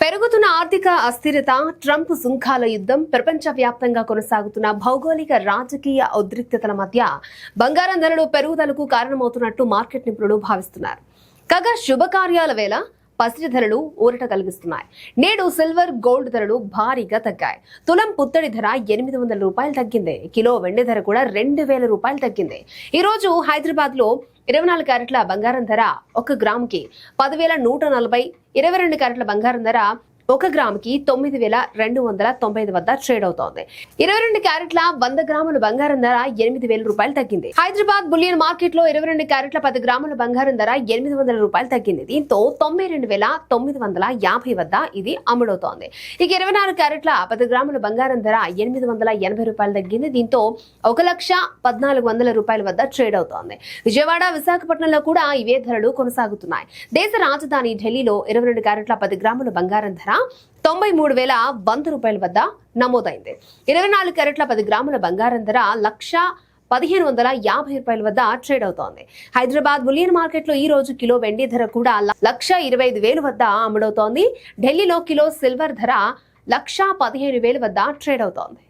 పెరుగుతున్న ఆర్థిక అస్థిరత, ట్రంప్ సుంకాల యుద్ధం, ప్రపంచవ్యాప్తంగా కొనసాగుతున్న భౌగోళిక రాజకీయ ఉద్రిక్తతల మధ్య బంగారం ధరలు పెరుగుదలకు కారణమవుతున్నట్టు మార్కెట్ నిపుణులు భావిస్తున్నారు. కాగా శుభకార్యాల వేళ పసిడి ధరలు ఊరట కలిగిస్తున్నాయి. నేడు సిల్వర్, గోల్డ్ ధరలు భారీగా తగ్గాయి. తులం పుత్తడి ధర 800 రూపాయలు తగ్గింది. కిలో వెండి ధర కూడా 2000 రూపాయలు తగ్గింది. ఈ రోజు హైదరాబాద్ లో 24 క్యారెట్ల బంగారం ధర 1 గ్రాముకి 10,140, 22 క్యారెట్ల బంగారం ధర 1 గ్రాముకి 9,295 వద్ద ట్రేడ్ అవుతోంది. 22 క్యారెట్ల 100 గ్రాముల బంగారం ధర 8,000 రూపాయలు తగ్గింది. హైదరాబాద్ బులియన్ మార్కెట్ లో 22 క్యారెట్ల 10 గ్రాముల బంగారం ధర 800 రూపాయలు తగ్గింది. దీంతో 92,950 వద్ద ఇది అమ్ముడవుతోంది. ఇక 24 క్యారెట్ల 10 గ్రాముల బంగారం ధర 880 రూపాయలు తగ్గింది. దీంతో 1,14,00,000 రూపాయల వద్ద ట్రేడ్ అవుతోంది. విజయవాడ, విశాఖపట్నంలో కూడా ఇవే ధరలు కొనసాగుతున్నాయి. దేశ రాజధాని ఢిల్లీలో 22 క్యారెట్ల 10 గ్రాముల బంగారం ధర 93,100 రూపాయల వద్ద నమోదైంది. 24 క్యారెట్ల 10 గ్రాముల బంగారం ధర 1,15,50 రూపాయల వద్ద ట్రేడ్ అవుతోంది. హైదరాబాద్ బులియన్ మార్కెట్ లో ఈ రోజు కిలో వెండి ధర కూడా 1,25,000 వద్ద అమ్ముడవుతోంది. ఢిల్లీలో కిలో సిల్వర్ ధర 1,15,000 వద్ద ట్రేడ్ అవుతోంది.